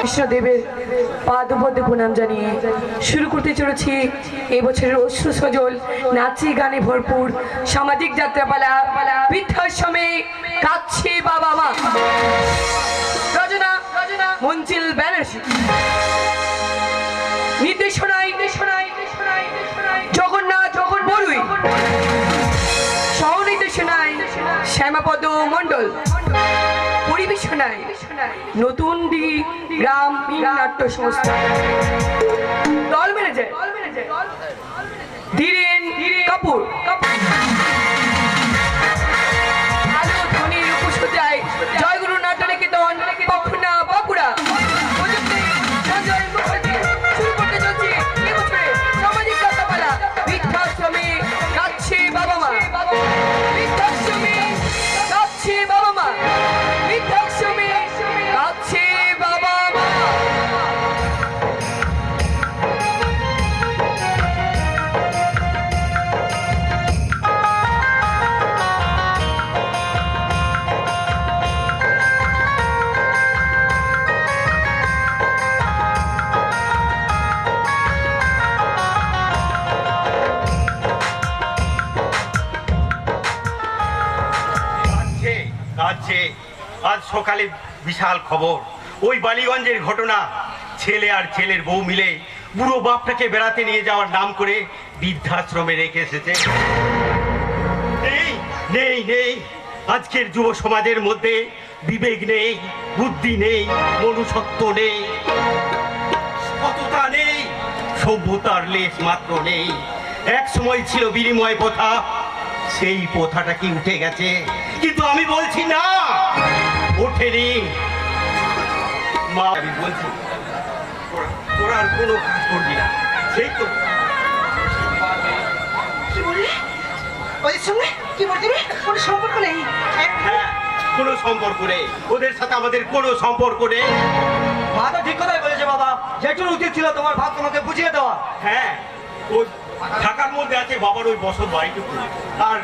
কৃষ্ণদেবের পাদপদে প্রণাম জানিয়ে শুরু করতে চলেছি এই বছরের অশ্রু সজল নাচে গানে ভরপুর সামাজিক যাত্রাপালা বৃদ্ধাশ্রমে কাছে বাবা মা। রচনা মঞ্জিল ব্যানার্জি, নির্দেশনায় জগন্নাথ বড়ুই, সহ-নির্দেশনায় শ্যামাপদ মণ্ডল, পরিবেশনায় নতুন দিঘি গ্রাম নাট্য সংস্থা। দল ম্যানেজার ধীরেন কাপুর। আলো ধ্বনির উপসজ্জায় জয়গুরু নাট্য নিকেতন পক্ষনা বাঁকুড়া। শুরু করতে চলছে এবছরে সামাজিক যাত্রাপালা বৃদ্ধাশ্রমে কাছে বাবা মা। বৃদ্ধাশ্রমে কাছে বাবা মা, বৃদ্ধাশ্রমে কাছে বাবা মা। আজ সকালে বিশাল খবর, ওই বালিগঞ্জের ঘটনা। ছেলে আর ছেলের বউ মিলে বুড়ো বাপটাকে বেড়াতে নিয়ে যাওয়ার নাম করে বৃদ্ধাশ্রমে রেখে এসেছে। নেই আজকের যুব সমাজের মধ্যে বিবেক নেই, বুদ্ধি নেই, মনুষ্যত্ব নেই, সততা নেই, সভ্যতার লেশ মাত্র নেই। এক সময় ছিল বিনিময় প্রথা, সেই প্রথাটা কি উঠে গেছে? কিন্তু আমি বলছি না, ওঠেনি। মা, আমি বলছি তোরা আর কোনো কাজ করবি না। সেই তো ওদের সঙ্গে কি বলতে কোনো সম্পর্ক নেই। হ্যাঁ, কোনো সম্পর্ক নেই, ওদের সাথে আমাদের কোনো সম্পর্ক নেই। মা তো ঠিক কথাই বলেছে বাবা, যেটুকু উচিত ছিল তোমার ভাব তোমাকে বুঝিয়ে দেওয়া। হ্যাঁ, ওই ঢাকার মধ্যে আছে বাবার ওই বসত বাড়িটুকু আর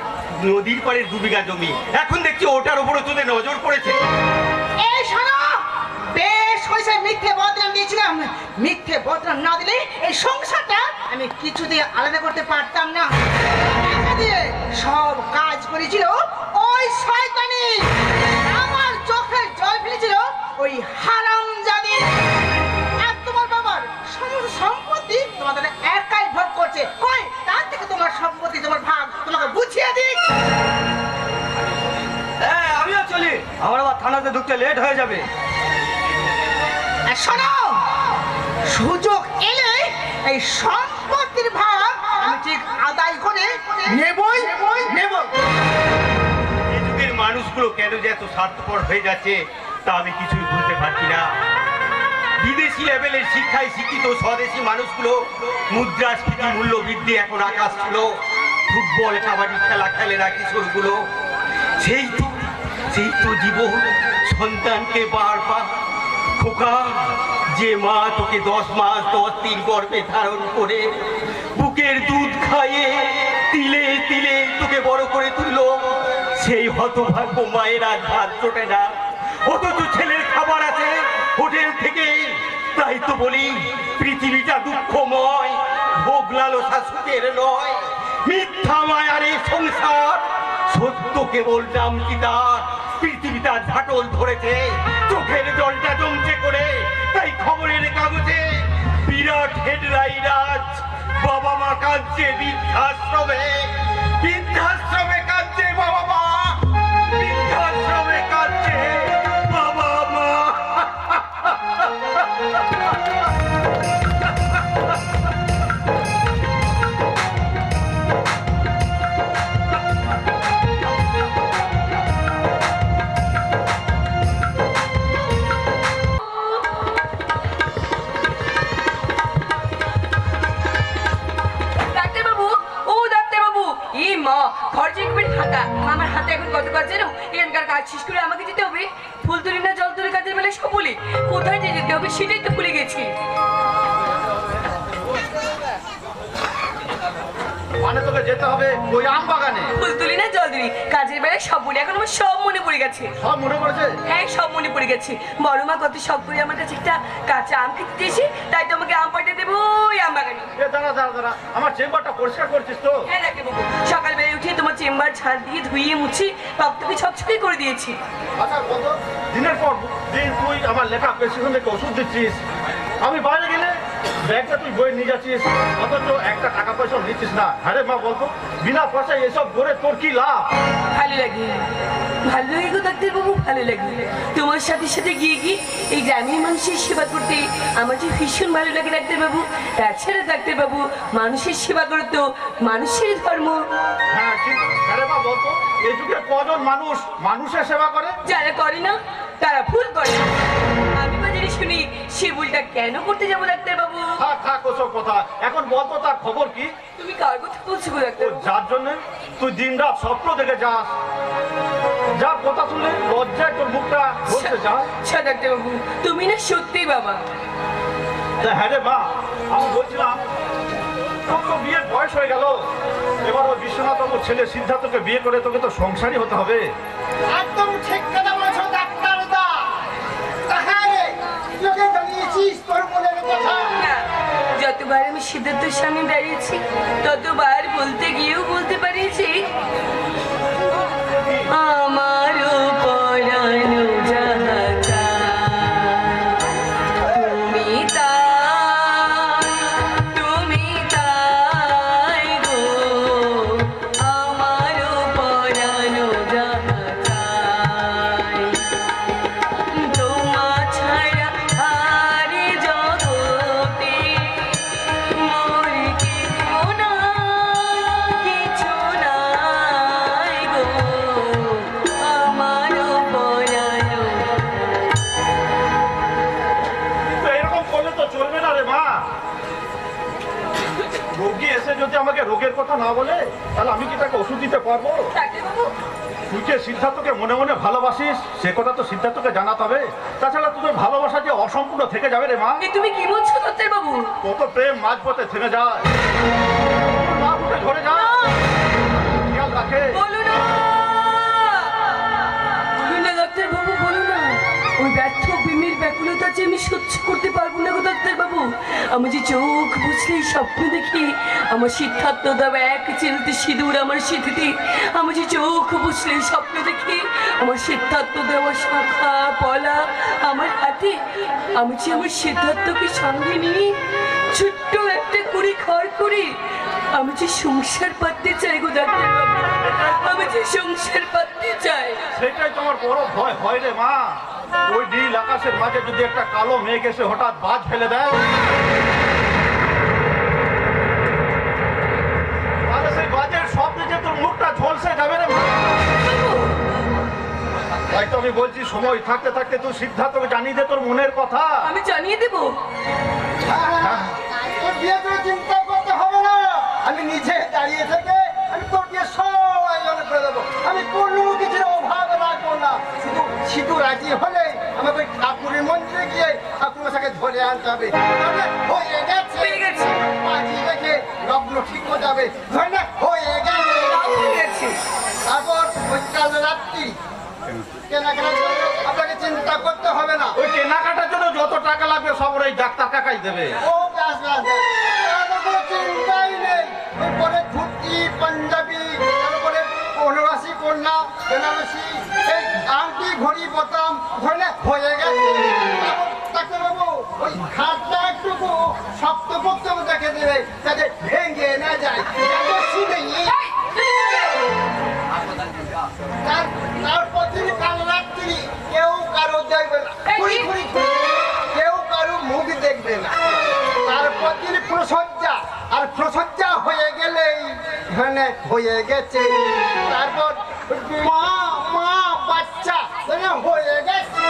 নদীর পাড়ে 2 বিঘা জমি। এখন দেখছি ওটার উপরে তোদের নজর পড়েছে। এই শোনো, বেশ হয়েছে মিথ্যে বদনাম দিয়েছিলাম। মিথ্যে বদনাম না দিলে এই সংসারটা আমি কিছু দিয়ে আলাদা করতে পারতাম না। টাকা দিয়ে সব কাজ করেছিল ওই শয়তানি, আমার চোখের জল ফেলেছিল ওই হারামজাদি। আর তোমার বাবার সমস্ত সম্পত্তি তোমাদের একাই ভোগ করছে। কই তার থেকে তোমার সম্পত্তি, তোমার ভাগ তোমাকে বুঝিয়ে দিক। হ্যাঁ, আমিও চলি, আমার আবার থানাতে ঢুকতে লেট হয়ে যাবে। শোনো, সুযোগ এলে এই সম্পত্তির ভাগ আমি ঠিক আদায় করে নেবই নেব। এই যুগের মানুষগুলো কেন যে এত স্বার্থপর হয়ে যাচ্ছে তা আমি কিছুই বুঝতে পারছি না। বিদেশি লেভেলের শিক্ষায় শিক্ষিত স্বদেশি মানুষগুলো মুদ্রাস্ফীতি, মূল্য বৃদ্ধি এখন আকাশ ছিল। ফুটবল কাবাডি খেলা খেলে না কিশোরগুলো। সেই তো জীবন সন্তানকে বারবার, খোকা, যে মা তোকে 10 মাস 10 দিন গর্ভে ধারণ করে বুকের দুধ খাইয়ে তিলে তিলে তোকে বড় করে তুললো, সেই হতভাগ্য মায়ের আজ ভাত জোটে না। অথচ ছেলের খাবার আছে হোটেল থেকে। তাই তো বলি পৃথিবীটা দুঃখময়, ভোগ লালসা সুখের নয়। মিথ্যা মায়ার এই সংসার, সত্য কেবল নামকিদার। পৃথিবীটা ঝাটল ধরেছে, চোখের জলটা জমছে করে। তাই খবরের কাগজে বিরাট হেডলাইন আজ, বাবা মা কাঁদছে বৃদ্ধাশ্রমে, বৃদ্ধাশ্রমে কাঁদছে বাবা মা, বৃদ্ধাশ্রমে কাঁদছে বাবা মা। আমার হাতে এখন কত কাজ জানো? এখানকার কাজ শেষ করে আমাকে যেতে হবে ফুল তুলি না জল তুলি কাজের বেলায় সব বলি। কোথায় যে যেতে হবে সেটাই তো ভুলে গেছি। মানে তোকে যেতে হবে ওই আম বাগানে। ফুল তুলি না জল তুলি কাজের বেলায় সব বলি, এখন আমার সব মনে পড়ে গেছে। সব মনে পড়েছে? হ্যাঁ, সব মনে পড়ে গেছে। বড় মা কত শখ করে আমার কাছে একটা কাঁচা আম খেতে দিয়েছি, তাই তোমাকে আম পাঠিয়ে দেবো ওই আম বাগানে। দাঁড়া, আমার চেম্বারটা পরিষ্কার করছিস তো? হ্যাঁ দেখে বাবু, সকালবেলা উঠে তোমার চেম্বার ঝাড় দিয়ে ধুয়ে মুছি টকটকে ছকছকে করে দিয়েছি। আচ্ছা কত দিনের পর দিন তুই আমার লেখা প্রেসক্রিপশন থেকে ওষুধ দিচ্ছিস, আমি বাইরে গেলে ব্যাগটা তুই বই নিয়ে যাচ্ছিস, অথচ একটা টাকা পয়সা নিচ্ছিস না। আরে মা বলতো, বিনা পয়সায় এসব করে তোর কি লাভ? ভালো লাগে, ভালো লাগে গো ডাক্তার বাবু, ভালো লাগে। তোমার সাথে সাথে গিয়ে গিয়ে এই গ্রামের মানুষের সেবা করতে আমার যে ভীষণ ভালো লাগে ডাক্তার বাবু। তাছাড়া ডাক্তার বাবু, মানুষের সেবা করে তো মানুষের ধর্ম। হ্যাঁ কিন্তু আরে মা বলতো, এই যুগে কজন মানুষ মানুষের সেবা করে? যারা করে না তারা ভুল করে। আমি বাজারে শুনি সে ভুলটা কেন করতে যাবো ডাক্তার বাবু? থাক ওসব কথা, এখন বলতো তার খবর কি? তুমি কার কথা বলছো গো ডাক্তার বাবু? যার জন্য তুই দিন রাত স্বপ্ন দেখে যাস, যার কথা শুনলে লজ্জায় তোর মুখটা বলতে যায়। আচ্ছা ডাক্তার বাবু, তুমি না সত্যি বাবা। হ্যাঁ রে মা, আমি বলছিলাম তোর তো বিয়ের বয়স হয়ে গেল, এবার ওই বিশ্বনাথ বাবুর ছেলে সিদ্ধার্থকে বিয়ে করে তোকে তো সংসারী হতে হবে। একদম ঠিক কথা বলেছো ডাক্তার দা। তাহলে তোকে জানিয়েছিস তোর মনের কথা? না, যতবার আমি সিদ্ধার্থের সামনে দাঁড়িয়েছি ততবার বলতে গিয়েও বলতে পারিছি, আমারও পরানো যাহা তুমি তাই গো, আমারও পরানো যাহা তোমা ছাড়া আরে জগতে মোর কিছু নাই গো, আমারও পরানো। তো এরকম করলে তো চলবে না রে মা। রোগী এসে যদি আমাকে রোগের কথা না বলে, তাহলে আমি কি তাকে ওষুধ দিতে পারবো? ডাক্তার বাবু, তুই যে সিদ্ধার্থকে মনে মনে ভালোবাসিস, সে কথা তো সিদ্ধার্থকে জানাতে হবে। তাছাড়া তোদের ভালোবাসা যে অসম্পূর্ণ থেকে যাবে রে মা। এ তুমি কি বলছো ডাক্তার বাবু? কত প্রেম মাঝপথে থেমে যায়, না উঠে ঝরে যায়। খেয়াল রাখে। বলো না, বলো না ডাক্তার বাবু, বলো না। ওই ব্যর্থ প্রেমের ব্যাকুলতা যে আমি সহ্য করতে পারবো না গো ডাক্তার বাবু। আমি যে চোখ বুঝলেই স্বপ্ন দেখি আমার সিদ্ধার্থ দেওয়া এক চিলতে সিঁদুর আমার সিঁথিতে, আমি যে চোখ বুঝলেই স্বপ্ন দেখি আমার সিদ্ধার্থ দেওয়া শাখা পলা আমার হাতে, আমি যে আমার সিদ্ধার্থকে সঙ্গে নিয়ে ছোট্ট একটা কুড়ি ঘর করে আমি যে সংসার পাততে চাই গো ডাক্তার বাবু, আমি যে সংসার পাততে চাই। সেটাই তোমার বড় ভয় হয় রে মা। ওই নীল আকাশের মাঝে যদি একটা কালো মেঘ এসে হঠাৎ বাজ ফেলে দেয়, তাহলে সেই বাজের শব্দে যে তোর মুখটা ঝলসে যাবে রে মা। তাই তো আমি বলছি, সময় থাকতে থাকতে তুই সিদ্ধার্থকে জানিয়ে দে তোর মনের কথা। আমি জানিয়ে দেবো। তোর বিয়ে করে চিন্তা করতে হবে না, আমি নিজে দাঁড়িয়ে থেকে আমি তোর বিয়ে সব আয়োজন করে দেবো। আমি কোনো কিছুর অভাব রাখবো না। শুধু রাজি হলে আমাকে ঠাকুরের মন্দিরে গিয়ে ঠাকুরমশাকে ধরে আনতে হবে। তাহলে হয়ে গেছে, হয়ে গেছে। বাজি রেখে লগ্ন ঠিক হয়ে যাবে। ধরে না হয়ে গেছে। হয়ে গেছে। তারপর ওই কাল রাত্রি কেনাকাটা করবে, আপনাকে চিন্তা করতে হবে না। ওই কেনাকাটার জন্য যত টাকা লাগবে সব ওই ডাক্তার কাকাই দেবে। ও ব্যাস ব্যাস ব্যাস, তার কোনো চিন্তাই নেই। এরপরে ধুতি পাঞ্জাবি, তারপরে বনবাসী কন্যা বেনারসি, এই আংটি ঘড়ি বোতাম ধরে হয়ে গেছে। ডাক্তার বাবু ওই খাটটা একটু শক্তপোক্ত দেখে দেবে, যাতে ভেঙে না যায়, যাতে শুনে তারপর তিনি কাল রাত্রি কেউ কারো দেখবে না, কেউ কারো মুখ দেখবে না। তারপর তিনি প্রসজ্জা, আর প্রসজ্জা হয়ে গেলেই এখানে হয়ে গেছে। তারপর মা মা বাচ্চা হয়ে গেছে।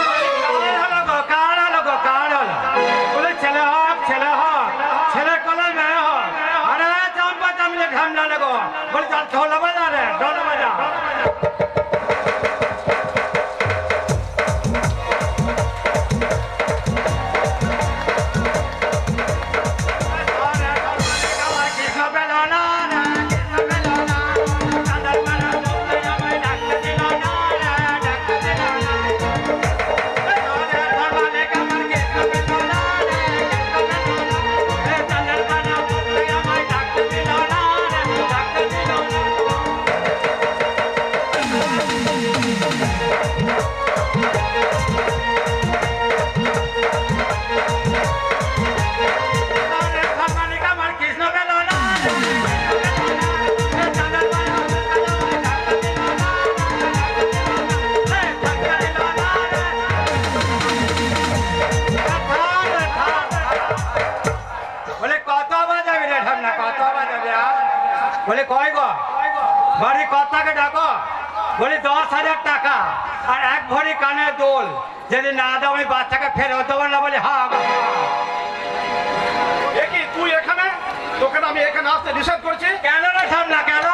ছেলে কলে মেয়ে হোক, আরে চাম্পা চামলে ঘাম না লাগো, বলে চাল ঢোল বাজা রে, ঢোল বাজা। বলে কয় গো বাড়ি কর্তাকে ডাকো। বলে 10,000 টাকা আর 1 ভরি কানের দোল, যদি না দাও আমি বাচ্চাকে ফেরত দেবো না। বলে হ্যাঁ। কি তুই এখানে? তোকে আমি এখানে আসতে নিষেধ করেছি। কেন রে সামনা কেন?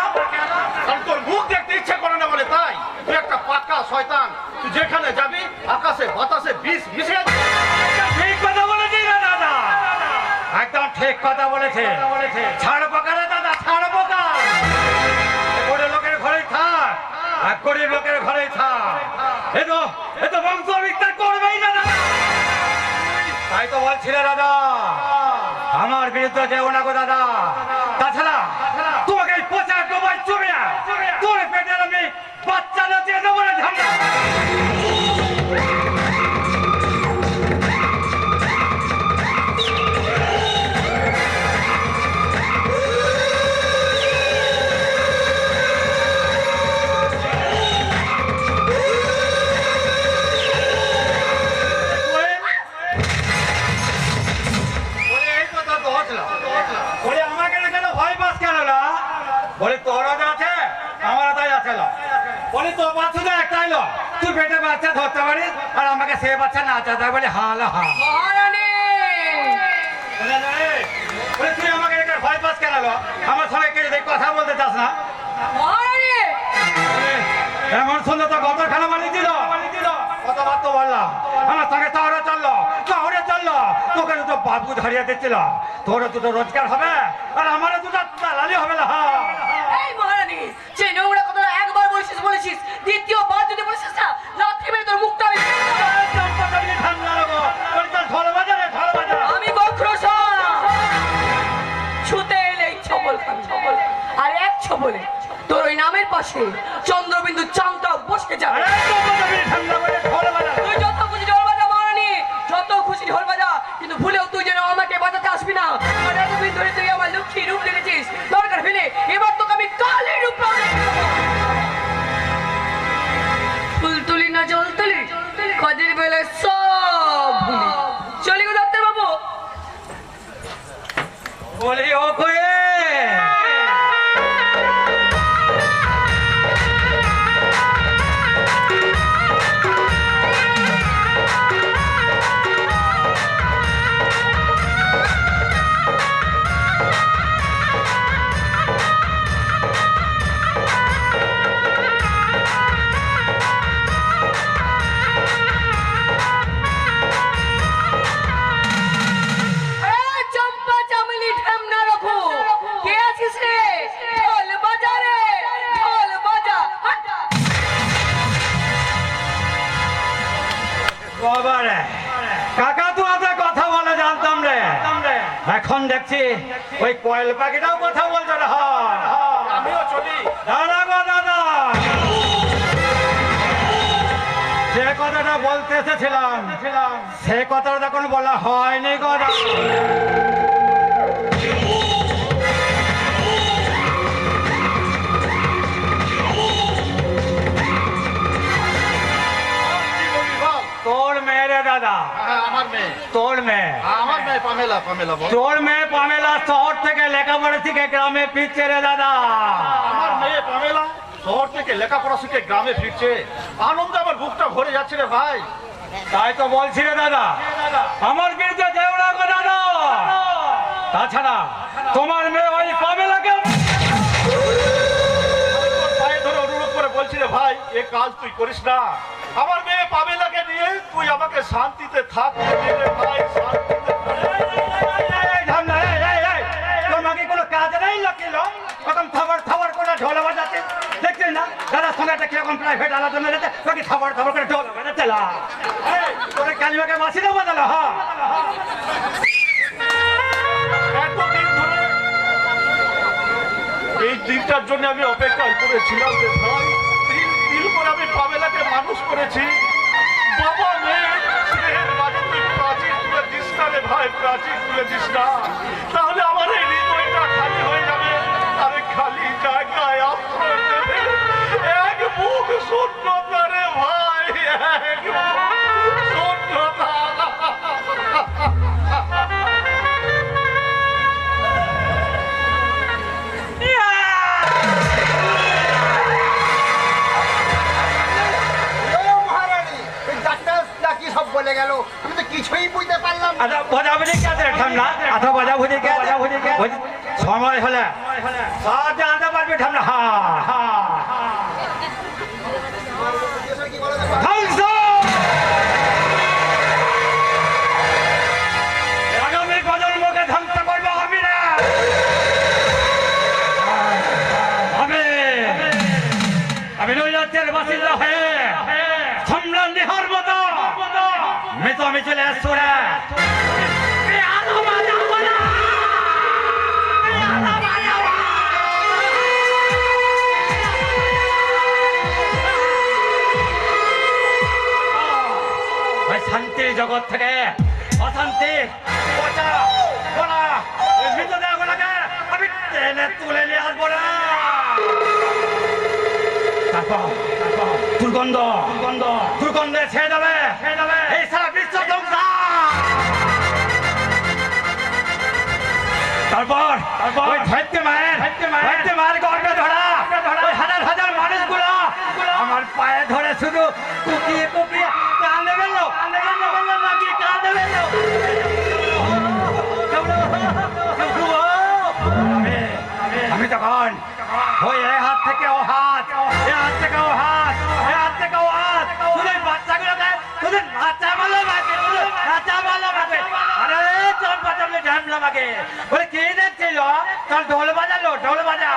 কারণ তোর মুখ দেখতে ইচ্ছে করে না বলে তাই। তুই একটা পাক্কা শয়তান। তুই যেখানে যাবি আকাশে বাতাসে বিষ মিশে যাবে। ঠিক কথা বলেছি না দাদা, একদম ঠিক কথা বলেছে। ছাড়বো কেন দাদা, ছাড়বো না। গরিব লোকের ঘরেই থাক আর গরিব লোকের ঘরেই থাক, এ তো বংশ বিস্তার করবেই না দাদা। তাই তো বলছিলে দাদা আমার বিরুদ্ধে যেও না গো দাদা। তাছাড়া তোমাকে এই পচা ডোবাই চুবিয়া তোর পেটের আমি বাচ্চা নাচিয়ে দেবো না ঝান্ডা। বলে তোর আছে আমার তাই আছে। বলে তোর বাচ্চা একটাই লো, তুই পেটে বাচ্চা ধরতে পারিস আর আমাকে সে বাচ্চা না চাতে। বলে হাল হা। বলে তুই আমাকে ভয় পাস কেন লো? আমার সঙ্গে কে কথা বলতে চাস না? এমন শুনলে তো গত খানা মানি দিল। কতবার তো বললাম আমার সঙ্গে শহরে চললো, শহরে চললো। তোকে দুটো বাবু ধরিয়ে দিচ্ছিল, তোরও দুটো রোজগার হবে আর আমারও দুটো দালালি হবে না। এই মহারানী, যে নোংরা কথা একবার বলেছিস, দ্বিতীয়বার যদি বলেছিস না, লাথি মেরে তোর মুখটা আমি বক্রোশা ছুতে এলেই ছবল খাবি। আর এক ছবলে তোর ওই নামের পাশে চন্দ্রবিন্দু চাঁদটাও বসে যাবে। তুই যত খুশি ঢোল বাজা মহারানী, যত খুশি ঢোল বাজা, কিন্তু ভুলেও তুই যেন আমাকে বাজাতে আসবি না। আর এতদিন ধরে তুই আমার লক্ষ্মী রূপ দেখেছিস, দরকার হলে এবার তোকে আমি কালী রূপ ফুল তুলি না জল তুলি, কাজের বেলায় সব ভুলি। চলি গো ডাক্তার বাবু। বলি ও কয়ে কাকা তো আপনার কথা বলে জানতাম রে, এখন দেখছি ওই কোয়েল পাখিটাও কথা বলছে না। আমিও চলি। দাদা গো দাদা, যে কথাটা বলতে এসেছিলাম সে কথাটা তখন বলা হয়নি গো দাদা। তোর মেয়ে রে দাদা। আমার মেয়ে। তোর মেয়ে? আমার মেয়ে পামেলা। তোর মেয়ে পামেলা শহর থেকে লেখাপড়া শিখে গ্রামে ফিরছে রে দাদা। আমার মেয়ে পামেলা শহর থেকে লেখাপড়া শিখে গ্রামে ফিরছে, আনন্দে আমার বুকটা ভরে যাচ্ছে রে ভাই। তাই তো বলছি রে দাদা, আমার বিরুদ্ধে যেও না গো দাদা। তাছাড়া তোমার মেয়ে ওই পামেলাকে পায়ে ধরে অনুরোধ করে বলছি রে ভাই, এ কাজ তুই করিস না। আমার মেয়ে পামেলাকে নিয়ে তুই আমাকে শান্তিতে থাকতে দে রে ভাই, শান্তিতে। তোমাকে কোনো কাজ নেই লাকিল, এখন থবর করে ঢোল বাজাচ্ছে। দেখছিস না দাদার সঙ্গে একটা কিরকম প্রাইভেট আলোচনা রয়েছে, তোকে থবর করে ঢোল বাজাচ্ছে। তোরে কালিমাকে মাসি দেবো দাদা। হ্যাঁ, এতদিন ধরে এই দিনটার জন্য আমি অপেক্ষা করেছিলাম রে ভাই। দিন করে আমি পামেলাকে মানুষ করেছি। বাবা মেয়ে স্নেহের মাঝে তুই প্রাচীর তুলে দিস না রে ভাই, প্রাচীর তুলে দিস না, তাহলে আমার এই হৃদয়টা খালি হয়ে যাবে। আরে খালি জায়গায় আশ্রয় দেবে এক বুক শূন্যতা রে ভাই, এক বুক শূন্যতা। বলে গেল, আমি তো কিছুই বুঝতে পারলাম না। আচ্ছা বাজাবো দেখে আছে ঠান্ডা, আচ্ছা বাজাবো দেখে সময় হলে সব জানতে পারবে ঠান্ডা। হা হা কি বলো দেখো? ধ্বংস! আগামী প্রজন্মকে ধ্বংস করবো আমি না। আমি নৈরাজ্যের বাসিন্দা হয়ে সম্রাট নিহার মতো মেতো চলে আসছো না। শান্তির জগৎ থেকে অশান্তির পচা বলা ওই মৃতদেহগুলোকে আমি টেনে তুলে নিয়ে আসবো না। তারপর দুর্গন্ধে ছেড়ে যাবে এই সারা বিশ্ব ধ্বংস। তারপর ওই ধৈর্য মায়ের গর্বে ধরা ওই হাজার হাজার মানুষগুলো আমার পায়ে ধরে শুধু কুকিয়ে কাঁদে গেল নাকি কাঁদে গেল। আমি তখন ওই এ হাত থেকে ও হাত, এ হাত থেকে ও হাত, এ হাত থেকে ও হাত, তোদের বাচ্চাগুলোকে তোদের বাচ্চা ভালো লাগে, বাচ্চা ভালো লাগে। আরে চল বাচ্চাগুলো ঝামলা লাগে বলে কে দেখছিল, চল ঢোল বাজালো, ঢোল বাজা।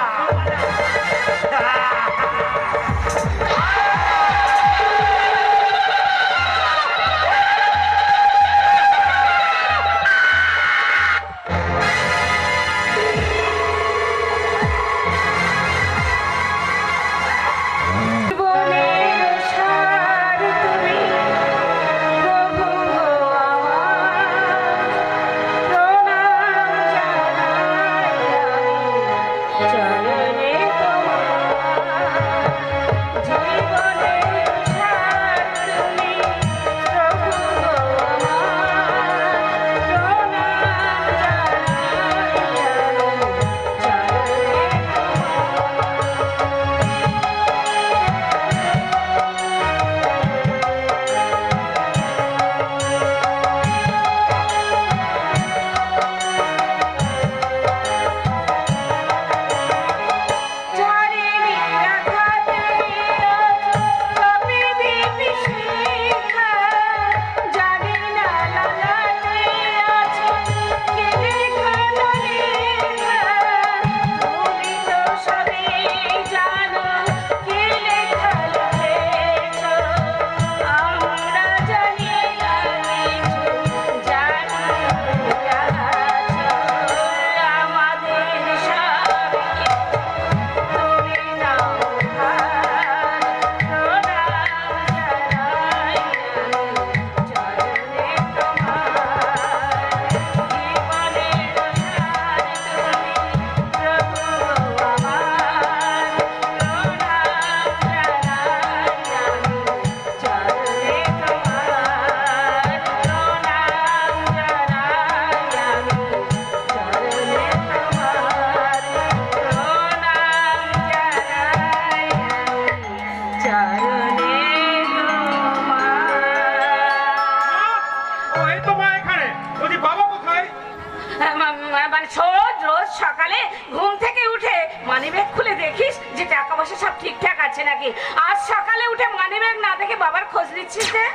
রোজ সকালে ঘুম থেকে উঠে মানিব্যাগ খুলে দেখিস যে টাকা পয়সা সব ঠিকঠাক আছে নাকি। আজ সকালে উঠে মানিব্যাগ না দেখে বাবার খোঁজ নিচ্ছিস যে?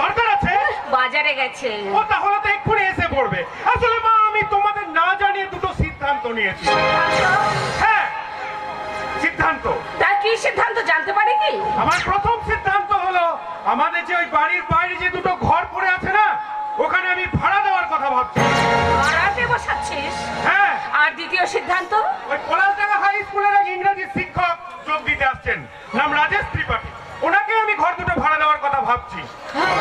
দরকার আছে, বাজারে গেছে। ও তাহলে তো এক্ষুনি এসে পড়বে। আসলে মা আমি তোমাদের না জানিয়ে দুটো সিদ্ধান্ত নিয়েছি। হ্যাঁ সিদ্ধান্ত। তা কি সিদ্ধান্ত জানতে পারি কি? আমার প্রথম সিদ্ধান্ত হলো আমাদের যে ওই বাড়ির বাইরে যে দুটো ঘর পড়ে আছে না, ওখানে আমি ভাড়া দেওয়ার কথা ভাবছি। ভাড়াতে বসাচ্ছিস? হ্যাঁ। আর দ্বিতীয় সিদ্ধান্ত? ওই পলাশডাঙ্গা হাই স্কুলের এক ইংরেজি শিক্ষক যোগ দিতে আসছেন, নাম রাজেশ ত্রিপাঠী। ওনাকে আমি ঘর দুটো ভাড়া দেওয়ার কথা ভাবছি।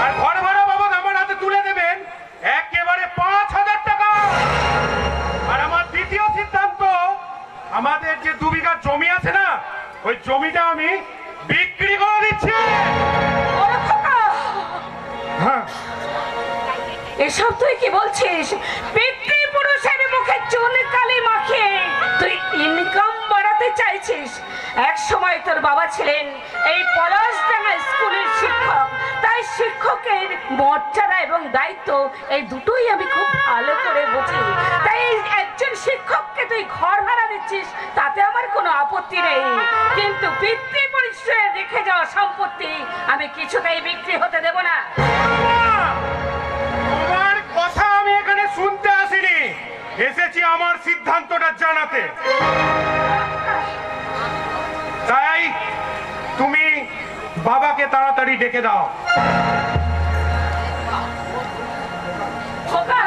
আর ঘর ভাড়া বাবদ আমার হাতে তুলে দেবেন একেবারে 5,000 টাকা। আর আমার দ্বিতীয় সিদ্ধান্ত, আমাদের যে 2 বিঘা জমি আছে না, ওই জমিটা আমি বিক্রি করে দিচ্ছি। হ্যাঁ এসব তুই কি বলছিস? পিতৃপুরুষের মুখে চুন কালি মাখিয়ে তুই ইনকাম বাড়াতে চাইছিস? এক সময় তোর বাবা ছিলেন এই পলাশডাঙ্গা স্কুলের শিক্ষক, তাই শিক্ষকের মর্যাদা এবং দায়িত্ব এই দুটোই আমি খুব ভালো করে বুঝি। তাই এই একজন শিক্ষককে তুই ঘর ভাড়া দিচ্ছিস তাতে আমার কোনো আপত্তি নেই, কিন্তু পিতৃ পরিচয়ে রেখে যাওয়া সম্পত্তি আমি কিছুতেই বিক্রি হতে দেব না। তোমার কথা আমি এখানে শুনতে আসিনি, এসেছি আমার সিদ্ধান্তটা জানাতে। তাই তুমি বাবাকে তাড়াতাড়ি ডেকে দাও। খোকা,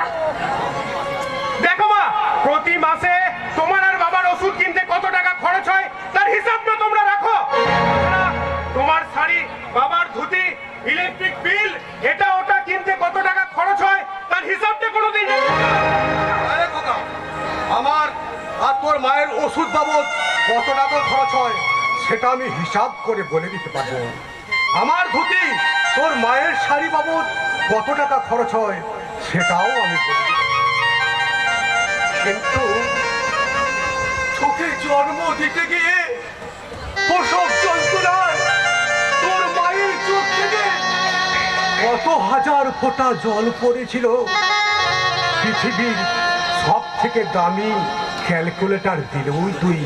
দেখো মা, প্রতি মাসে তোমার আর বাবার ওষুধ কিনতে কত টাকা খরচ হয় তার হিসাবটা তোমরা রাখো। তোমার শাড়ি, বাবার ধুতি, ইলেকট্রিক বিল, এটা ওটা কিনতে কত টাকা খরচ হয় তার হিসাবটা কোনোদিন আরে কথা, আমার আর তোর মায়ের ওষুধ বাবদ কত টাকা খরচ হয় সেটা আমি হিসাব করে বলে দিতে পারবো। আমার ধুতি, তোর মায়ের শাড়ি বাবদ কত টাকা খরচ হয় সেটাও আমি বলে দিতে পারবো। কিন্তু চোখে জন্ম দিতে গিয়ে প্রসব যন্ত্রণায় তোর মায়ের চোখ থেকে কত হাজার ফোঁটা জল পড়েছিল। পৃথিবীর সব থেকে দামি ক্যালকুলেটর দিলেও তুই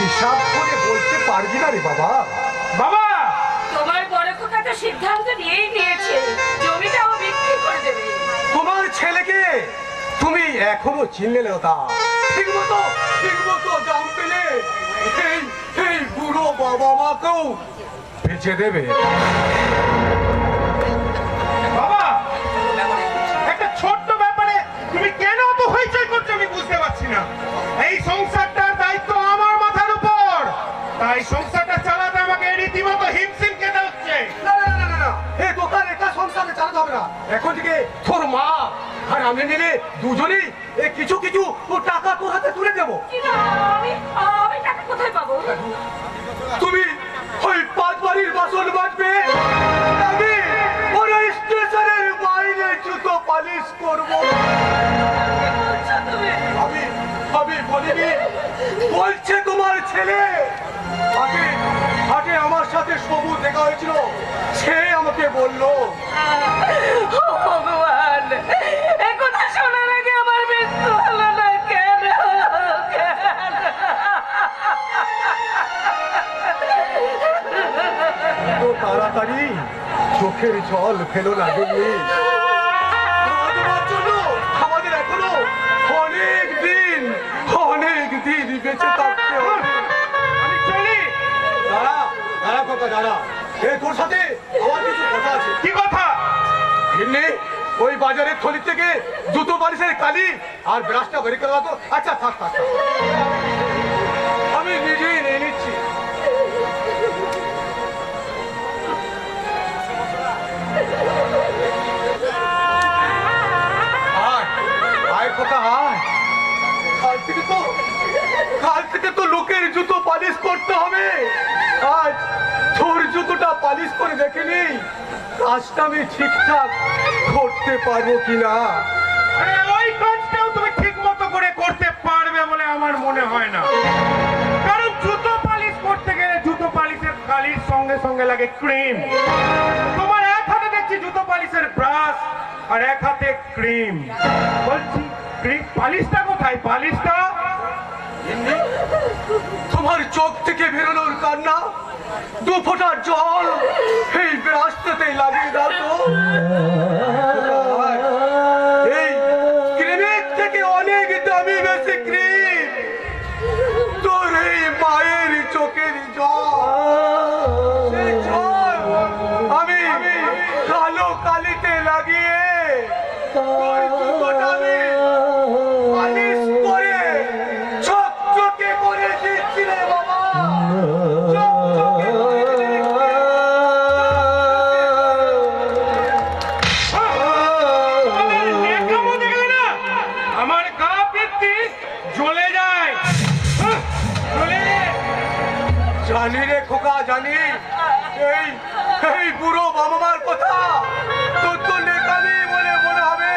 হিসাব করে বলতে পারবি না রে বাবা। বাবা, তোমার বড় খোকা তো সিদ্ধান্ত নিয়েই নিয়েছে, জমিটাও বিক্রি করে দেবে। তোমার ছেলেকে তুমি এখনো চিনলে না তা? ঠিক মতো দাম পেলে এই এই বুড়ো বাবা মাকেও বেঁচে দেবে। বাবা, একটা ছোট্ট ব্যাপারে তুমি কেন এত হইচই করছো আমি বুঝতে পারছি না। এই সংসারটার দায়িত্ব আমার মাথার উপর, তাই সংসারটা চালাতে আমাকে রীতিমতো হিমশিম খেতে হচ্ছে। না, এই দোকান একা সংসারে চালাতে হবে না। এখন থেকে তোর মা আর আমি মিলে দুজনেই কিছু কিছু টাকা তোর হাতে তুলে দেবো। কিন্তু আমি টাকা কোথায় পাবো? তুমি ওই পাঁচ বাড়ির বাসন বাজবে, আমি ওই স্টেশনের বাইরে জুতো পালিশ করবো। বলছো তুমি? আমি বলিনি, বলছে তোমার ছেলে। আগে আমার সাথে সবুজ দেখা হয়েছিল, সে আমাকে বললো। ও ভগবান, এই কথা শোনার আগে আমার মৃত্যু হলো না কেন? তো তাড়াতাড়ি চোখের জল ফেলো না দেখি। আমাদের এখনো অনেক দিন বেঁচে থাকতে হবে। আমি চলি। দাঁড়া কথা, দাঁড়া। তোর সাথে আমার কিছু কথা আছে। কি কথা? এমনি ওই বাজারের থলি থেকে জুতো বালিশের কালি আর ব্রাশটা বের করে দাও তো। আচ্ছা থাক, আমি নিজেই নিয়ে নিচ্ছি। আয় কথা, আয়। কাল থেকে তো লোকের জুতো পালিশ করতে হবে। আজ তোর জুতোটা পালিশ করে দেখে নেই কাজটা আমি ঠিকঠাক করতে পারবো কিনা। আরে ওই কাজটাও তুমি ঠিক মতো করে করতে পারবে বলে আমার মনে হয় না, কারণ জুতো পালিশ করতে গেলে জুতো পালিশের কালির সঙ্গে সঙ্গে লাগে ক্রিম। তোমার এক হাতে দেখছি জুতো পালিশের ব্রাশ আর এক হাতে ক্রিম। বলছি ক্রিম পালিশটা কোথায়? পালিশটা তোমার চোখ থেকে বেরোনোর কান্না, দু ফোঁটা জল এই রাস্তাতেই লাগিয়ে দাও তো। এই ক্রিমের থেকে অনেক দামি বেশি ক্রিম তোর এই মায়ের চোখের জল। সেই জল আমি কালো কালিতে লাগিয়ে তোর জুতোটা আমি পালিশ করে চকচকে করে দিচ্ছি রে বাবা। চকচকে করে দিচ্ছি। তোমাদের নেকামো দেখলে না আমার গা পিত্তি জ্বলে যায়। জ্বলে জানি রে খোকা, জানি। এই বুড়ো বাবা মার কথা তোর তো নেকামি বলে মনে হবে।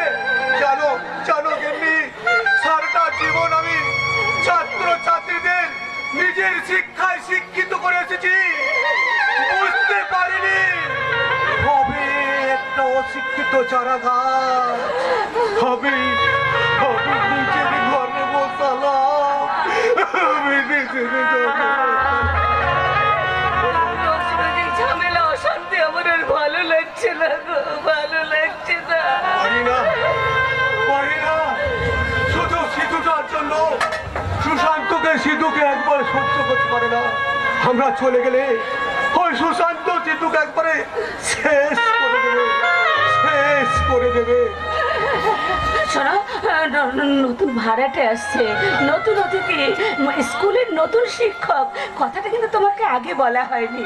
জানো গেমনি, সারাটা জীবন আমি ছাত্র ছাত্রীদের নিজের শিক্ষায় শিক্ষিত করে এসেছি, বুঝতে পারিনি হবে তো চারা গাছ আমি নিজের ঘরে বসালাম, আমি নিজের ঘরে অসামাজিক ঝামেলা অশান্তি আমার আর ভালো লাগছে না গো, ভালো লাগছে না। পারি না, শুধু সিধুটার জন্য সুশান্তকে সিধুকে একবার সহ্য করতে পারে না। আমরা চলে গেলে ওই সুশান্ত সিধুকে একবারে শেষ করে দেবে। শোনো, নতুন ভাড়াটে আসছে, নতুন অতিথি, স্কুলের নতুন শিক্ষক, কথাটা কিন্তু তোমাকে আগে বলা হয়নি।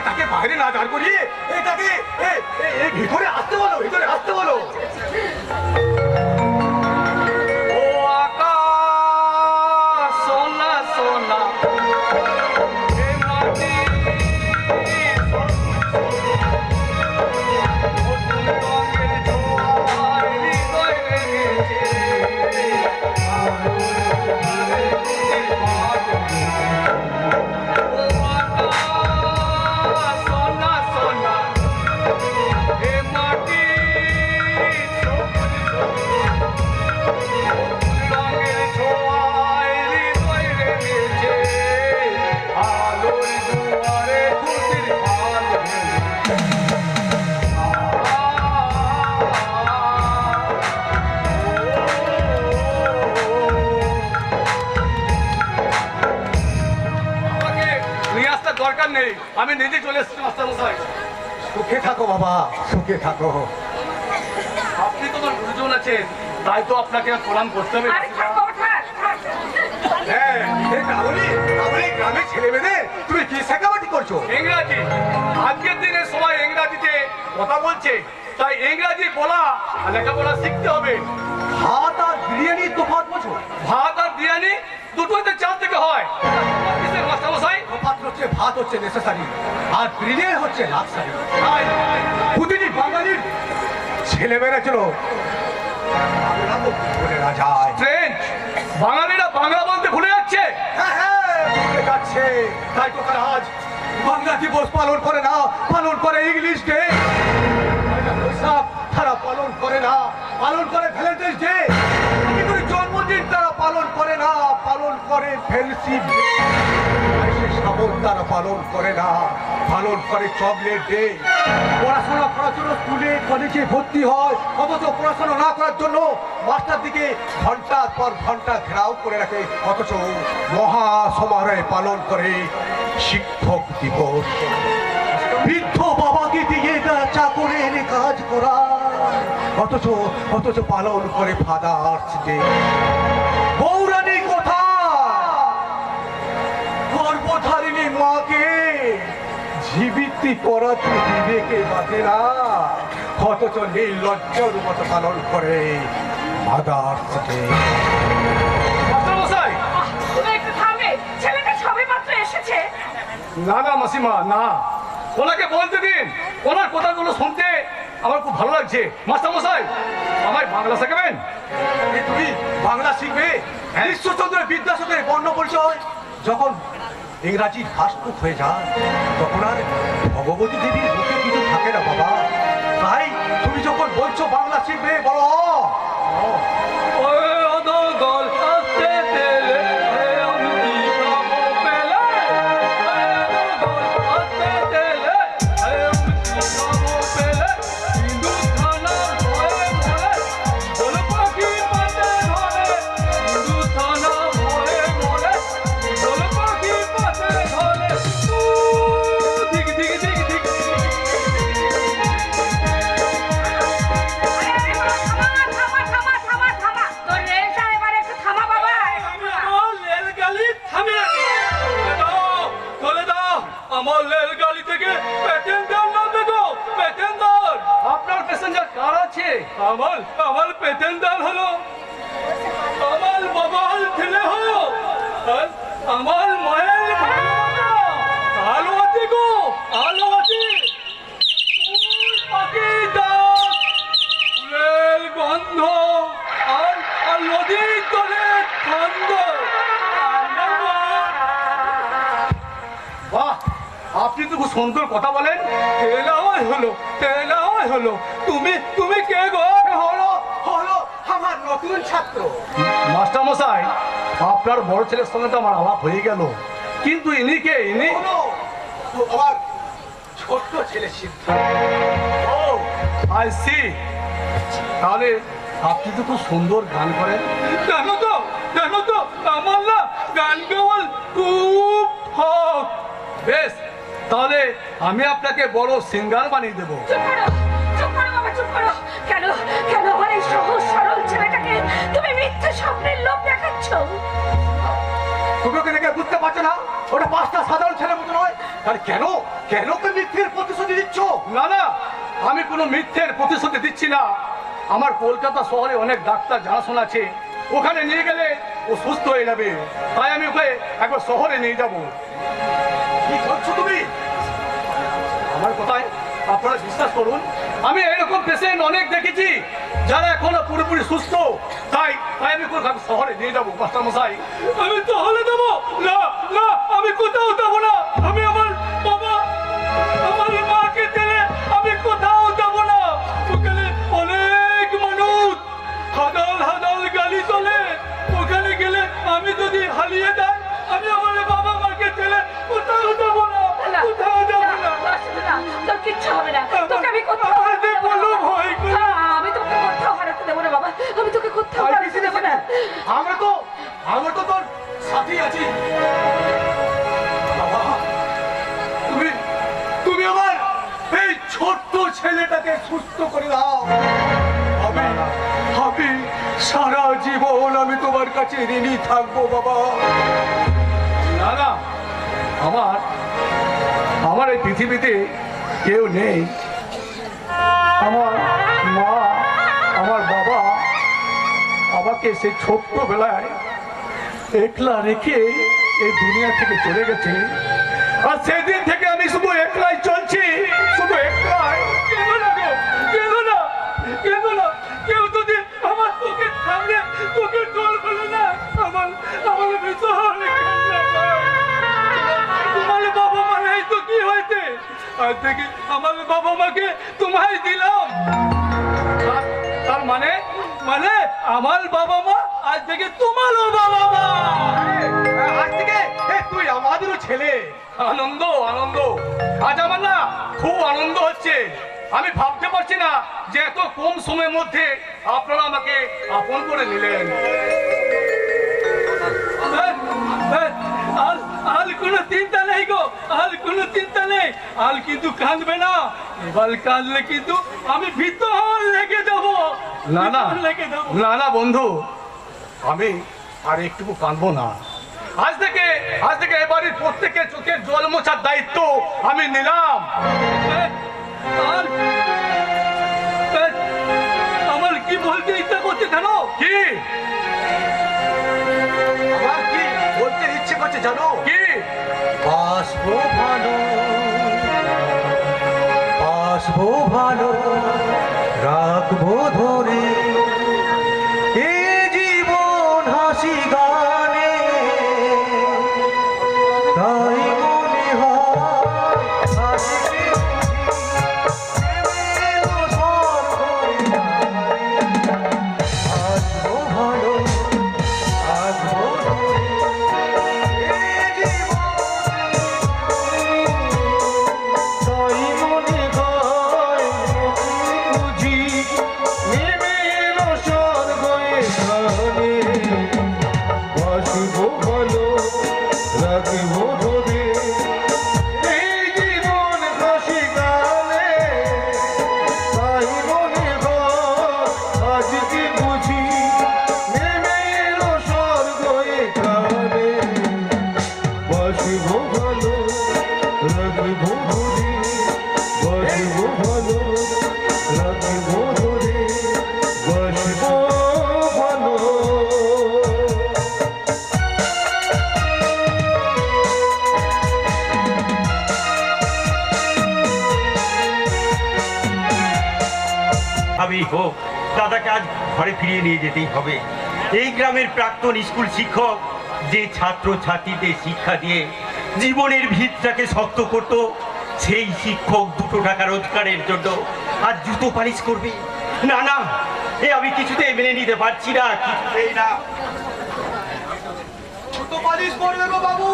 তাকে বাইরে না দাঁড় করিয়ে তাকে ভিতরে আসতে বলো, ভিতরে আসতে বলো। ও আকাশ সোনা সোনা, হে মাটি দরকার নেই, আমি নিজে চলে এসেছি মাস্টারমশাই। সুখে থাকো বাবা, সুখে থাকো। আপনি তো আমার গুরুজন আছেন, তাই তো আপনাকে প্রণাম করতে হবে। হ্যাঁ, গ্রামে ছেলে মেয়ে তুমি কি শেখাবাটি করছো? ইংরাজি। আজকের দিনে সবাই ইংরাজিতে কথা বলছে, তাই ইংরাজি বলা আর লেখাপড়া শিখতে হবে। ভাত আর বিরিয়ানি তফাৎ বোঝো? ভাত আর বিরিয়ানি দুটোতে চার থেকে হয়। মাস্টারমশাই, ভাত হচ্ছে নেসেসারি আর বিরিয়ানি হচ্ছে লাক্সারি। প্রতিটি বাঙালির ছেলেমেয়েরা চলো বাঙালিরা বাংলা বলতে ভুলে যাচ্ছে। ভুলে যাচ্ছে, তাই তো তারা আজ বাংলা দিবস পালন করে না, পালন করে ইংলিশ ডে। তারা পালন করে না, পালন করে ভ্যালেন্টাইন্স ডে। জন্মদিন তারা পালন করে না, পালন করে ফ্রেন্ডশিপ ডে। তারা পালন করে না, পালন করে চকলেট ডে। পড়াশোনার জন্য স্কুলে কলেজে ভর্তি হয়, অথচ পড়াশোনা না করার জন্য মাস্টার দিকে ঘন্টার পর ঘন্টা ঘেরাও করে রাখে, অথচ মহা সমারোহে পালন করে শিক্ষক দিবস। বৃদ্ধ বাবাকে দিয়ে চাকরের কাজ করা, অথচ পালন করে ফাদার্স ডে। বৌরানী কোথা গর্ভধারিণী মাকে জীবিত করাতে বিবেকে বাঁধে না, অথচ নির্লজ্জর মতো পালন করে ফাদার্স ডে। না না মাসিমা, না, ওনাকে বলতে দিন, ওনার কথাগুলো শুনতে আমার খুব ভালো লাগছে। মাস্টারমশাই, আমায় বাংলা শেখাবেন? তুমি বাংলা শিখবে? ঈশ্বরচন্দ্র বিদ্যাসাগরের বর্ণ পরিচয় যখন ইংরাজি ফার্স্ট বুক হয়ে যায়, তখন আর ভগবতী দেবীর মুখে কিছু থাকে না বাবা। তাই তুমি যখন বলছো বাংলা শিখবে, বলো আমার রেলগাড়ি থেকে প্যাসেঞ্জার নামবে গো, প্যাসেঞ্জার। আপনার প্যাসেঞ্জার কার আছে? আমার প্যাসেঞ্জার হলো আমার বাবার ছেলে হলো আমার মায়ের আলো আছে গো, আলো আছে। ফুলের গন্ধ আর নদীর জলের গন্ধ। বাহ, আপনি তো খুব সুন্দর কথা বলেন। তেল আওয়াজ হলো, তেল আওয়াজ ব্যাপার হলো? তুমি তুমি কে গো? হলো হলো আমার নতুন ছাত্র মাস্টার মশাই। আপনার বড় ছেলের সঙ্গে তো আমার আলাপ হয়ে গেল, কিন্তু ইনি কে? ইনি আমার ছোট্ট ছেলে সিদ্ধার্থ। ও আই সি। তাহলে আপনি তো খুব সুন্দর গান করেন। জানো তো আমার না গান গাওয়ার খুব শখ। বেশ, তাহলে আমি আপনাকে বড় সিঙ্গার বানিয়ে দেবো। চুপ করো বাবা, চুপ করো। কেন কেন আমার এই সহজ সরল ছেলেটাকে তুমি মিথ্যে স্বপ্নের লোভ দেখাচ্ছ? তুমি ওকে দেখে বুঝতে পারছো না ওটা 5টা সাধারণ ছেলের মতো নয়? আর কেন কেন তুমি মিথ্যের প্রতিশ্রুতি দিচ্ছ? না না, আমি কোনো মিথ্যের প্রতিশ্রুতি দিচ্ছি না। আমার কলকাতা শহরে অনেক ডাক্তার জানাশোনা আছে, ওখানে নিয়ে গেলে ও সুস্থ হয়ে যাবে। তাই আমি ওকে একবার শহরে নিয়ে যাব। কি করছো তুমি? আমার কথায় আপনারা বিশ্বাস করুন, আমি এরকম পেশেন্ট অনেক দেখেছি যারা এখনো পুরোপুরি সুস্থ। তাই তাই আমি কোথাও শহরে নিয়ে যাবো মাস্টার মশাই। আমি তাহলে দেবো না, না আমি কোথাও দেবো না। আমি আমার বাবা আমার মাকে ছেড়ে আমি কোথাও দেবো না। ওখানে অনেক মানুষ হাদাল হাদাল গালি চলে, ওখানে গেলে আমি যদি হারিয়ে যাই আমি আমার বাবা মাকে ছেড়ে কোথাও দেবো না, কোথাও দেবো না। তোর কিচ্ছু হবে না, তোকে আমি কোথাও হারাতে দেবো না। আমি তোকে কোথাও হারাতে দেবো না বাবা, আমি তোকে কোথাও হারাতে দেবো না। আমরা তো তোর সাথী আছি। বাবা, তুমি আমার এই ছোট্ট ছেলেটাকে সুস্থ করে দাও। আমি সারা জীবন আমি তোমার কাছে ঋণী থাকবো বাবা। না না, আমার এই পৃথিবীতে কেউ নেই। আমার মা, আমার বাবা আমাকে সেই ছোট্টবেলায় একলা রেখে এই দুনিয়া থেকে চলে গেছে। আর সেদিন থেকে আমি শুধু একলাই চলছি, শুধু একলাই। কেন না গো, কেন না, কেন না? কেউ যদি আমার তোকে সামনে তোকে জল বলে না, আমার ভীষণ কান্না পায়। তোমার বাবা মা নেই তো কি হয়েছে? আজ থেকে আমার বাবা মাকে তোমায় দিলাম। তার মানে মানে আমার বাবা মা আজ থেকে তোমারও বাবা মা। আজ থেকে তুই আমাদেরও ছেলে। আনন্দ আনন্দ, আজ আমার না খুব আনন্দ হচ্ছে। আমি ভাবতে পারছি না যে এত কম সময়ের মধ্যে আপনারা আমাকে আপন করে নিলেন। আর কোনো চিন্তা নেই গো, আর কোনো চিন্তা নেই। আর কিন্তু কাঁদবে না, এবার কাঁদলে কিন্তু আমি ভিতর লেগে যাবো। না না লেগে যাবো। না না বন্ধু, আমি আর একটুকু কাঁদবো না। আজ থেকে এবারের প্রত্যেকের চোখের জল মোছার দায়িত্ব আমি নিলাম। আর আমার কি বলতে ইচ্ছা করছে জানো? কি আমার কি বলতে ইচ্ছে করছে জানো? কি? বাসবো ভালো রাখবো ধরে এ জীবন হাসি গানে, তাই মনে হয় আজকে এলো স্বর্গে। বাসবো ভালো রাখবো ধরে এ জীবন, তাই মনে হয় বুঝি নেমে এলো স্বর্গে গানে। বাসবো ভালো রাখবো ধরে এই জীবন হাসি গানে, তাই মনে হয় আজকে বুঝি নেমে এলো স্বর্গে গানে। বাসবো ভালো রাখবো ধরে, বাসবো ভালো রাখবো ধরে, বাসবো ভালো। আমি হোক দাদাকে আজ ঘরে ফিরিয়ে নিয়ে যেতেই হবে। এই গ্রামের প্রাক্তন স্কুল শিক্ষক যে ছাত্র ছাত্রীদের শিক্ষা দিয়ে জীবনের ভিতটাকে শক্ত করত, সেই শিক্ষক 2 টাকা রোজগারের জন্য আর জুতো পালিশ করবে? না না, এ আমি কিছুতেই মেনে নিতে পারছি না, কিছুতেই না। জুতো পালিশ করবে গো বাবু,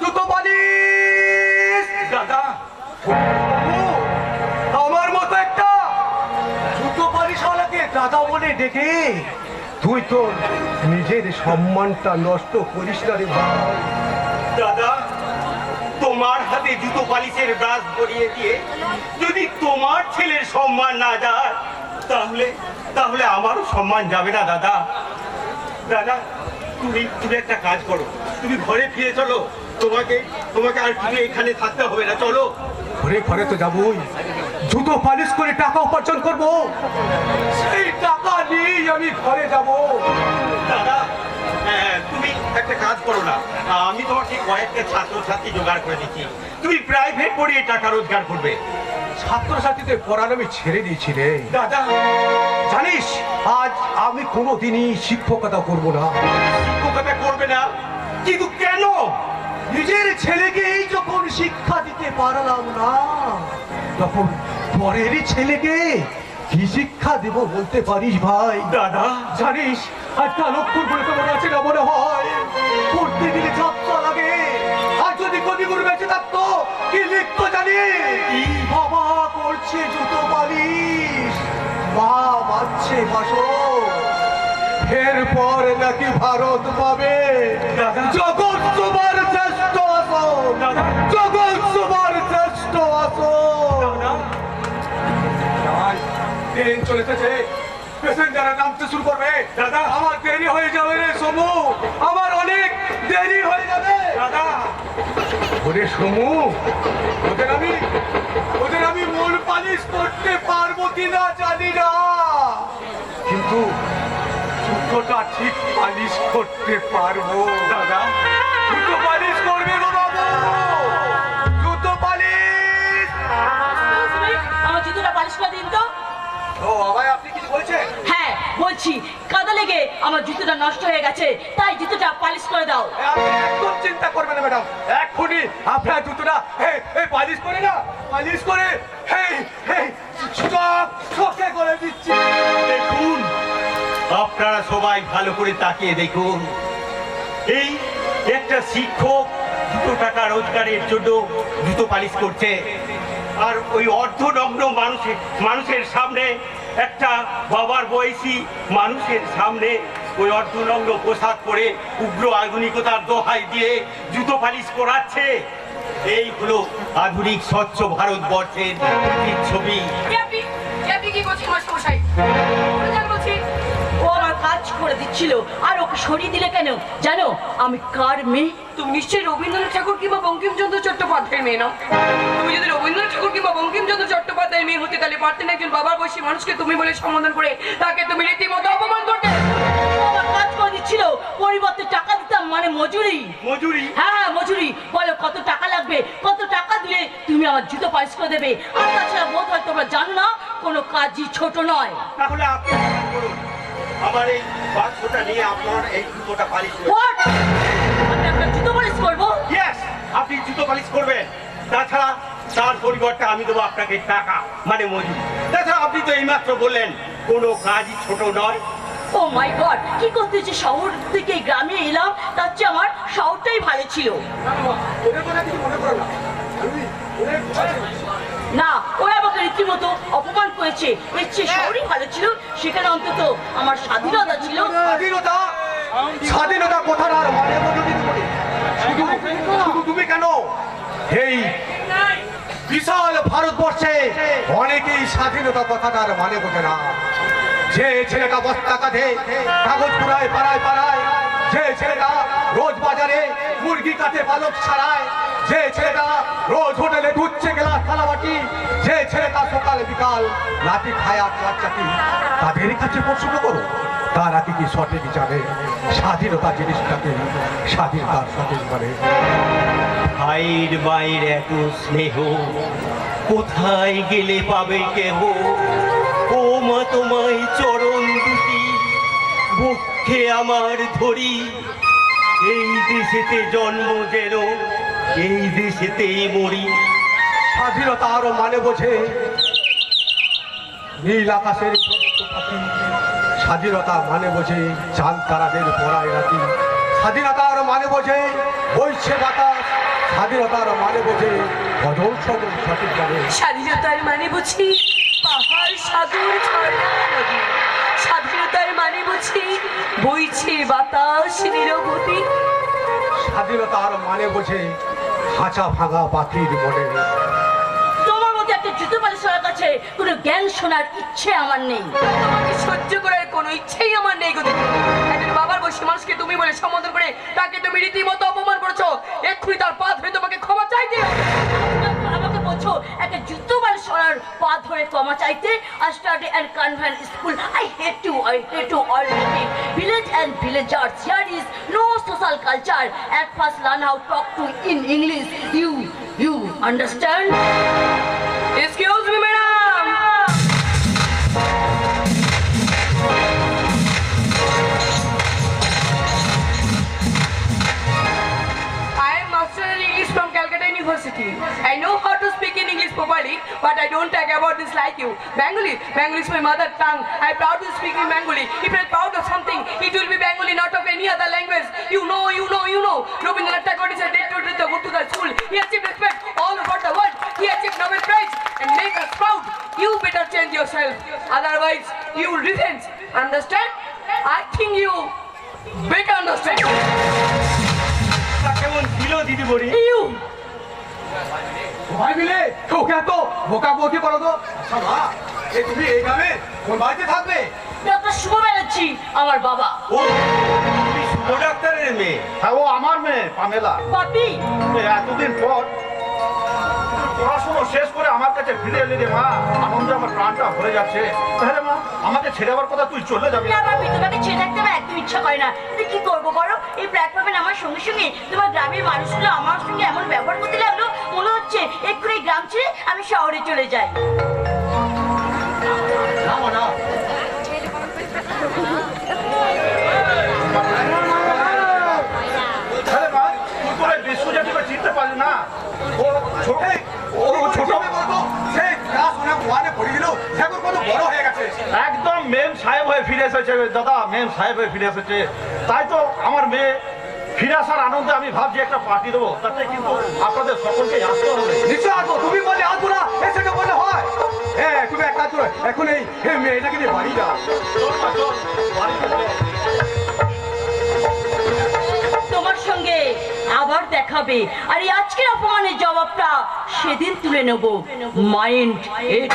জুতো পালিশ। দাদা, আমার মতো একটা জুতো পালিশওয়ালাকে দাদা বলে ডেকে তুই তো নিজের সম্মানটা নষ্ট করিস না রে ভাই। দাদা, তোমার হাতে জুতো পালিশের ব্রাশ ধরিয়ে দিয়ে যদি তোমার ছেলের সম্মান না যায়, তাহলে তাহলে আমারও সম্মান যাবে না দাদা। দাদা, তুমি একটা কাজ করো, তুমি ঘরে ফিরে চলো। তোমাকে তোমাকে আর কিছু এখানে থাকতে হবে না, চলো। ঘরে ঘরে তো যাবই, জুতো পালিশ করে টাকা উপার্জন করব, সেই টাকা নিয়েই আমি ঘরে যাব। দাদা, তুমি একটা কাজ করো না, আমি তোমাকে কয়েকটা ছাত্রছাত্রী জোগাড় করে দিচ্ছি, তুমি প্রাইভেট পড়িয়ে টাকা রোজগার করবে। ছাত্রছাত্রীদের পড়ানো আমি ছেড়ে দিয়েছি রে দাদা, জানিস, আজ আমি কোনোদিনই শিক্ষকতা করব না। শিক্ষকতা করবে না? কিন্তু কেন? নিজের ছেলেকেই যখন শিক্ষা দিতে পারলাম না, তখন পরেরই ছেলেকে কি শিক্ষা দেব বলতে পারিস ভাই? দাদা, জানিস, একটা লক্ষ্য করে তো মনে আছে না, মনে হয় পড়তে গেলে যাত্রা লাগে। আর যদি কবিগুরু বেঁচে থাকতো কি লিখতো জানি? বাবা করছে জুতো পালিশ, মা বাজছে বাসন, এরপর নাকি ভারত পাবে জগৎ তোমার শ্রেষ্ঠ আসন, জগৎ তোমার শ্রেষ্ঠ আসন। ট্রেন চলে এসেছে, প্যাসেঞ্জাররা নামতে শুরু করবে। দাদা, আমার দেরি হয়ে যাবে রে সমু, আমার অনেক দেরি হয়ে যাবে। দাদা, ওরে সমু, ওদের আমি মন পালিশ করতে পারবো কিনা জানি না, কিন্তু জুতোটা ঠিক পালিশ করতে পারবো। দাদা, জুতো পালিশ করবে গো বাবু, জুতো পালিশ। আমার জুতোটা পালিশ করে দিন তো। ও আমায় আপনি কিছু বলছেন? হ্যাঁ বলছি, কাদা লেগে আমার জুতোটা নষ্ট হয়ে গেছে, তাই জুতোটা পালিশ করে দাও। আপনি একদম চিন্তা করবেন না ম্যাডাম, এক্ষুনি আপনার জুতোটা পালিশ করে না, পালিশ করে চোখে করে দিচ্ছি। দেখুন, আপনারা সবাই ভালো করে তাকিয়ে দেখুন, এই একটা শিক্ষক 2 টাকা রোজগারের জন্য জুতো পালিশ করছে, আর ওই অর্ধনগ্ন মানুষের সামনে, একটা বাবার বয়সী মানুষের সামনে ওই অর্ধনগ্ন পোশাক পরে উগ্র আধুনিকতার দোহাই দিয়ে জুতো পালিশ করাচ্ছে। এই হলো আধুনিক স্বচ্ছ ভারতবর্ষের ছবি। আপনি কি করছেন মশাই? ও আমার কাজ করে দিচ্ছিল, আর ওকে সরিয়ে দিলে কেন জানো? আমি কার মেয়ে? তুমি নিশ্চয়ই রবীন্দ্রনাথ ঠাকুর কিংবা বঙ্কিমচন্দ্র চট্টোপাধ্যায়ের মেয়ে নাও। তুমি যদি রবীন্দ্রনাথ ঠাকুর কিংবা বঙ্কিমচন্দ্র চট্টোপাধ্যায়ের মেয়ে হতে, তাহলে পারতেন একজন বাবার বয়সী মানুষকে তুমি বলে সম্বোধন করে তাকে তুমি রীতিমতো অপমান করতে। আমার কাজ করে দিচ্ছিল, পরিবর্তে টাকা দিতাম, মানে মজুরি। মজুরি? হ্যাঁ মজুরি। বলো কত টাকা লাগবে, কত টাকা দিলে তুমি আমার জুতো পালিশ করে দেবে? আর তাছাড়া বোধ হয় তোমরা জানো না, কোনো কাজই ছোট নয়। তাহলে আপনি কাজ করুন, আমার এই বাক্সটা নিয়ে আপনার এই জুতোটা পালিশ করুন। What? আমি আপনার জুতো পালিশ করবো? Yes, আপনি জুতো পালিশ করবেন। তাছাড়া তার পরিবর্তে আমি দেবো আপনাকে টাকা, মানে মজুরি। তাছাড়া আপনি তো এইমাত্র বললেন কোনো কাজই ছোট নয়। ও মাই গড, কি করতে যে শহর থেকে গ্রামে এলাম, তার চেয়ে আমার শহরটাই ভালো ছিল। না, ওই আমাকে রীতিমতো অপমান করেছে। এর চেয়ে শহরই ভালো ছিল, সেখানে অন্তত আমার স্বাধীনতা ছিল। স্বাধীনতা? স্বাধীনতা কথাটার মানে বলি শুধু তুমি কেন, এই বিশাল ভারতবর্ষে অনেকেই স্বাধীনতা কথাটার মানে বোঝে না। যে ছেলেটা বস্তা কাঁধে কাগজ কুড়ায় পাড়ায় পাড়ায়, যে ছেলেটা রোজ বাজারে মুরগি কাটে পালক ছাড়ায়, যে ছেলেটা রোজ হোটেলে ধুচ্ছে গেলাস থালাবাটি, যে ছেলেটা সকাল বিকাল লাঠি খায় আর চাকরি, তাদের কাছে প্রশ্ন করো, তারা কি সঠিক জানে স্বাধীনতা জিনিসটাকে? স্বাধীনতার সঠিক মানে ভাইয়ের মায়ের এত স্নেহ কোথায় গেলে পাবে কেহ? ও মা তোমায় চরণ দুটি বক্ষে আমার ধরি, এই দেশেতে জন্ম যেন এই দেশেতেই মরি। স্বাধীনতা আরো মানে বোঝে নীল আকাশের পাখি, স্বাধীনতা মানে বোঝে চাঁদ তারাদের পড়ায় রাতি, স্বাধীনতার মানে বোঝে বইছে বাতাস, স্বাধীনতার মানে বোঝে গজল সবল সঠিক জানে। স্বাধীনতার মানে বুঝি পাহাড় সাগর ঝর্ণা নদী, স্বাধীনতার মানে বুঝি বইছে বাতাস নিরবধি, স্বাধীনতার মানে বোঝে খাঁচা ভাঙা পাখির মনে। তোমার মধ্যে একটা জুতো পালিশের কাছে কোনো জ্ঞান শোনার ইচ্ছে আমার নেই। তোমাকে সহ্য করার কোনো ইচ্ছেই আমার নেই গো দিদি। একজন বাবার বয়সী মানুষকে তুমি বলে সম্বোধন করে তাকে তুমি রীতিমতো অপমান করেছো, এক্ষুনি তার পা ধরে তোমাকে ক্ষমা চাইতে হবে। আমাকে বলছো একটা জুতো পালিশের পা ধরে ক্ষমা চাইতে? I studied at convent school. I hate you already. Village and villagers, here is no social culture. At first learn how to talk to in English. You understand? Excuse me, madam. I am master in English from Calcutta University. I know how to speak in English properly, but I don't talk about this like you. Bengali is my mother tongue. I am proud to speak in Bengali. If I am proud of something, it will be Bengali, not of any other language. You know. Rabindranath Tagore is a dead to go to the school. He achieved respect all over the world. He achieved Nobel Prize and make us proud. You better change yourself. Otherwise, you will repent. Understand? I think you better understand. তা কেমন ছিল দিদি বড়ি? You. ভাই মিলে ওকে এত বোকাবোকি করো তো। আচ্ছা মা, এই তুমি এই গ্রামে কোন বাড়িতে থাকবে? ডক্টর শুভ ব্যানার্জি আমার বাবা। ও তুমি শুভ ডাক্তারের মেয়ে? হ্যাঁ, ও আমার মেয়ে পামেলা। পাপি এতদিন পর পড়াশুনো শেষ করে আমার কাছে ফিরে এলি রে মা, আনন্দে আমার প্রাণটা ভরে যাচ্ছে। তাহলে মা, আমাকে ছেড়ে যাওয়ার কথা তুই চলে যাবি? না বাপি, তোমাকে ছেড়ে থাকতে আমার একদম ইচ্ছা করে না। কি করবো বলো, এই প্ল্যাটফর্মে আমার সঙ্গে সঙ্গে তোমার গ্রামের মানুষগুলো আমার সঙ্গে এমন ব্যবহার করতে লাগলো, মনে হচ্ছে এক্ষুনি গ্রাম ছেড়ে আমি শহরে চলে যাই। না মা, না। তাহলে মা, তুই তো ওই বিশ্বজিৎ জাতিকে চিনতে পারলি না? ও ছোট, সেই ক্লাস ওয়ানে পড়ে গেল, এখন কত বড় হয়ে গেছে। একদম মেম সাহেব হয়ে ফিরে এসেছে দাদা, মেম সাহেব হয়ে ফিরে এসেছে। তাই তো আমার মেয়ে ফিরে আসার আনন্দে আমি ভাবছি একটা পার্টি দেবো, তাতে কিন্তু আপনাদের সকলকে আসতে হবে। নিশ্চয় আসবো, তুমি বলে আসবো না, এসে বলে হয়। হ্যাঁ, তুমি এক কাজ করো, এখন এই মেয়েটাকে নিয়ে বাড়ি যাও। চল মা, চল, বাড়িতে চল। তোমার সঙ্গে আবার দেখাবে, আর এই আজকের অপমানের জবাবটা সেদিন তুলে নেব। Mind it.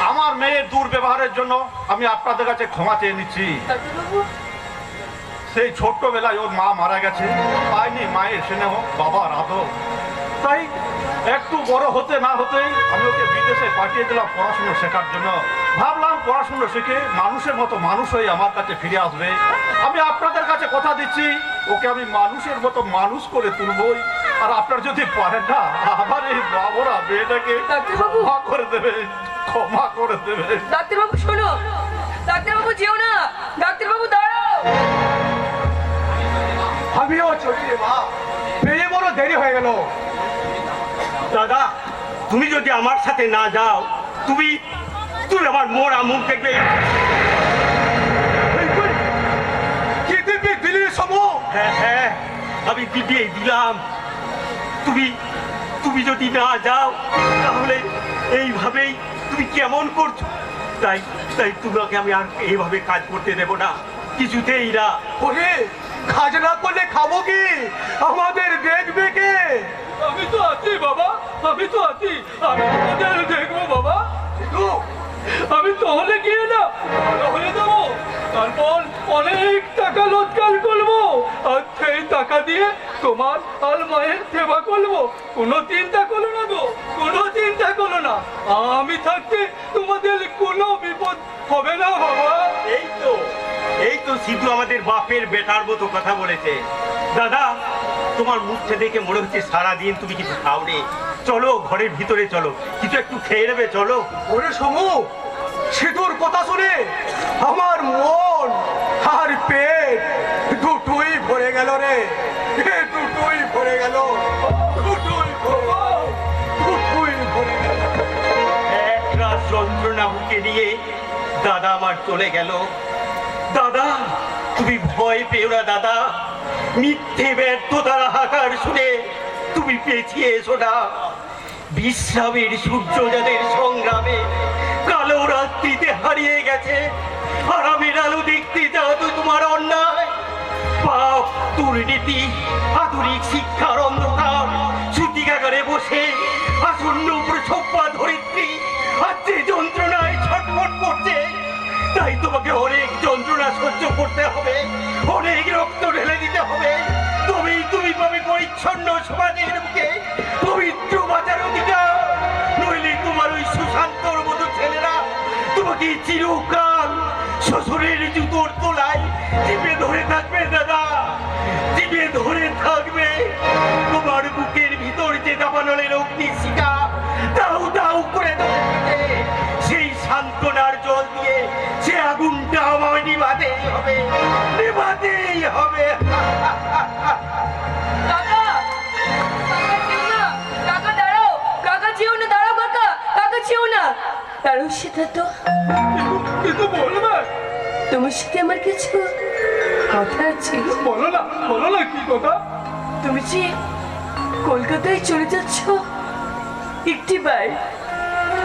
আমার মেয়ের দুর্ব্যবহারের জন্য আমি আপনাদের কাছে ক্ষমা চেয়ে নিচ্ছি। সেই ছোট্টবেলায় ওর মা মারা গেছে, পাইনি মায়ের স্নেহ, বাবার আদর। তাই একটু বড় হতে না হতেই আমি ওকে বিদেশে পাঠিয়ে দিলাম পড়াশুনো শেখার জন্য। ভাবলাম পড়াশুনো শিখে মানুষের মতো মানুষ হয়ে আমার কাছে ফিরে আসবে। আমি আপনাদের কাছে কথা দিচ্ছি, ওকে আমি মানুষের মতো মানুষ করে তুলবই। আর আপনার যদি পারেন না, আমার এই বাবরা মেয়েটাকে ক্ষমা করে দেবেন, ক্ষমা করে দেবেন। ডাক্তারবাবু শোনো, ডাক্তারবাবু যেও না, ডাক্তারবাবু দাঁড়াও। আমিও চলি রে মা, পেয়ে বড় দেরি হয়ে গেল। দাদা, তুমি যদি আমার সাথে না যাও, তুমি আমার মোড়া মুখ দেখবে। কি দিবি দিলি সমু? হ্যাঁ, আমি দিদিয়ে দিলাম। তুমি যদি না যাও, তাহলে এইভাবেই তুমি কেমন করছো? তাই তোমাকে আমি আর এইভাবে কাজ করতে দেব না, কিছুতেই না। ওরে, কাজ না করলে খাবো কি? আমাদের দেখবে কে? আমি তো আছি বাবা, আমি তো আছি, আমি তোমাদের দেখবো বাবা। আমি তাহলে গিয়ে না ভালো হয়ে যাবো, তারপর অনেক টাকা রোজগার করবো, আর সেই টাকা দিয়ে তোমার আর মায়ের সেবা করবো। কোনো চিন্তা করো না গো, কোনো চিন্তা করো না, আমি থাকতে তোমাদের কোনো বিপদ হবে না বাবা। এই তো সিধু আমাদের বাপের বেটার মতো কথা বলেছে। দাদা, তোমার মুখটা দেখে মনে হচ্ছে সারাদিন তুমি কিছু খাওনি। চলো ঘরের ভিতরে চলো, কিছু একটু খেয়ে নেবে, চলো। ওরে সমু, সিঁদুর কথা শুনে আমার মন আর পেট দুটোই ভরে গেল রে, দুটোই ভরে গেল, দুটোই ভরে গেল। যন্ত্রণা বুকে নিয়ে দাদা আমার চলে গেল। দাদা, তুমি ভয় পেও না দাদা, মিথ্যে ব্যর্থতার হাহাকার শুনে তুমি পেছিয়ে এসো না। বিশ্রামের সূর্য যাদের সংগ্রামে কালো রাত্রিতে হারিয়ে গেছে, আরামের আলো দেখতে যাও তো তোমার অন্যায়। পাপ, দুর্নীতি, আধুনিক শিক্ষার অন্ধকার ছুটিকাগারে বসে আসন্ন প্রসব্বা ধরিত্রী আর যে যন্ত্রণায় ছটফট করছে, তাই তোমাকে অনেক যন্ত্রণা সহ্য করতে হবে, অনেক রক্ত ঢেলে দিতে হবে। তুমি পাবে পরিচ্ছন্ন সমাজের বুকে পবিত্র বাঁচার অধিকার। নইলে তোমার ওই সুশান্তর মতো ছেলেরা তোমাকে চিরকাল শ্বশুরের জুতোর তোলায় চিপে ধরে থাকবে দাদা, চিপে ধরে থাকবে। তোমার বুকের ভিতর যে দাবানলের অগ্নিশিখা দাউ দাউ করে ধরছে, সেই সান্ত্বনার জল দিয়ে সে আগুনটা আমায় নিভাতেই হবে, নিভাতেই হবে। কাকা, কাকা দাঁড়াও, কাকা যেও না, দাঁড়াও কাকা, কাকা যেও না, দাঁড়াও সিদ্ধার্থ। কিন্তু বলবে, তোমার সাথে আমার কিছু কথা আছে। বলো না কি কথা? তুমি যে কলকাতায় চলে যাচ্ছ,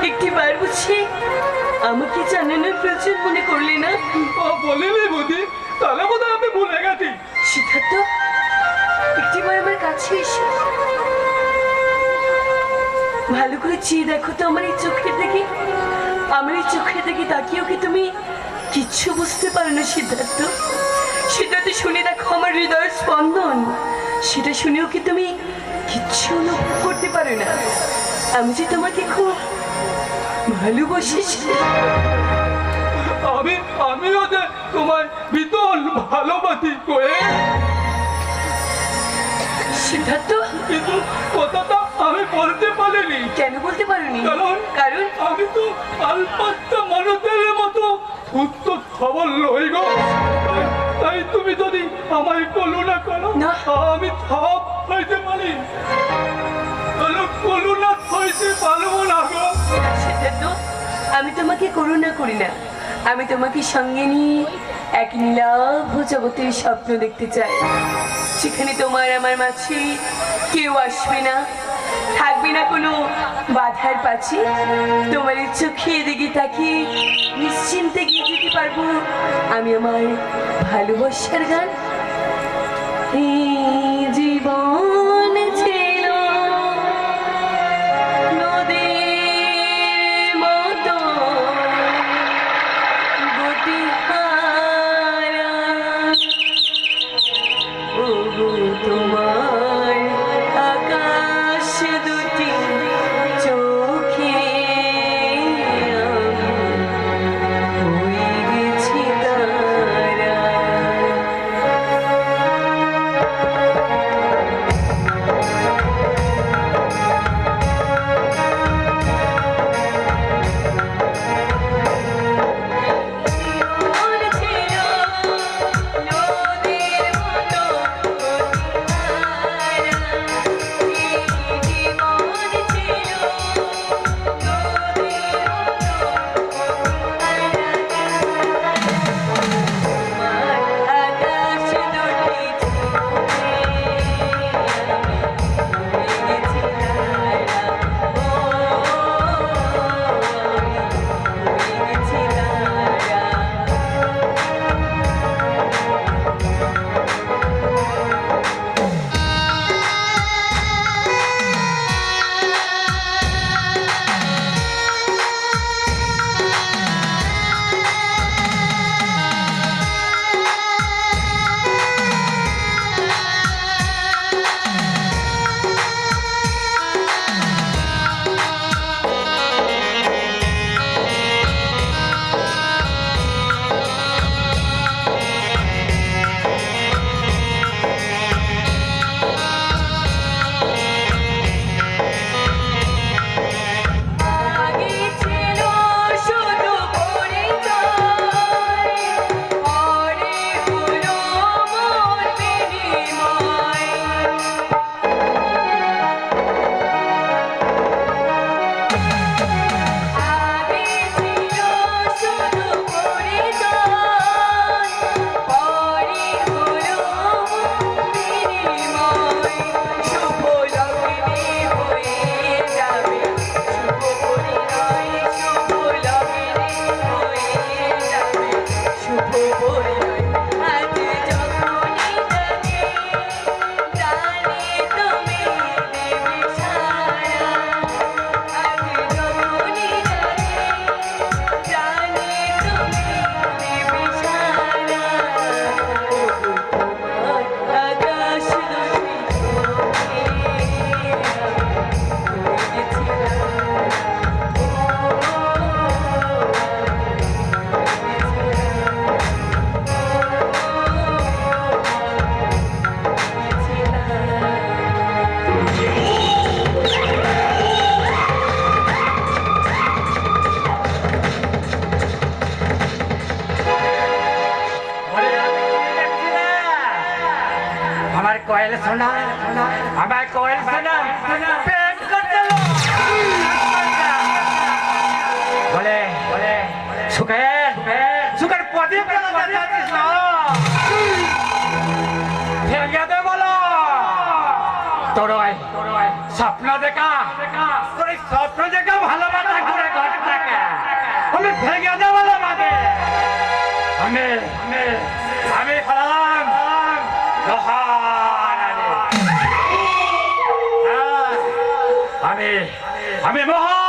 একটিবার বুঝি আমাকে জানানোর প্রয়োজন মনে করলে না? বলিনি বুদ্ধি, তাহলে বোধ হয় আমি ভুলে গেছি। সিদ্ধার্থ, একটিবার আমার কাছে এসে ভালো করে চেয়ে দেখো তো আমার এই চোখের দিকে। আমার এই চোখের দিকে তাকিয়েও কি তুমি কিচ্ছু বুঝতে পারো না সিদ্ধার্থ? সিদ্ধার্থ, শুনে দেখো আমার হৃদয়ের স্পন্দন, সেটা শুনেও কি তুমি কিচ্ছু অনুভব করতে পারো না? আমি যে তোমাকে খুব ভালোবাসি। আমিও যে তোমায় ভীষণ ভালোবাসি করে। সিদ্ধার্থ, কিন্তু কথাটা আমি বলতে পারিনি। কেন বলতে পারোনি? কারণ আমি তো আলপাত্তা মানুষের মতো সুস্থ সবল নই গো। তাই তুমি যদি আমায় করুণা করো, না। আমি সব হইতে পারি, করুণা হইতে পারবো না গো। সিদ্ধার্থ, আমি তোমাকে করুণা করি না, আমি তোমাকে সঙ্গে নিয়ে এক নীলাভ জগতের স্বপ্ন দেখতে চাই, সেখানে তোমার আমার মাঝে কেউ আসবে না, থাকবে না কোনো বাধার পাশে। তোমার চোখে দিকে তাকিয়ে নিশ্চিন্তে গিয়ে যেতে পারবো আমি আমার ভালোবাসার গান। এই জীবন ছিল নদীর মতো গতিহারা, ওগো তোমার আকাশ দুটি চোখে আমি হয়ে গেছি তারা। শোনা আমার কোয়েল শোনা প্রেম করতে বলে বলে সুখের প্রদীপ ভেঙে বলো তোর স্বপ্ন দেখা তোর স্বপ্ন দেখা ভালোবাসা করে ঘটনাকে আমি ভেঙে দেবো আমাকে আমি হলাম আমি মহা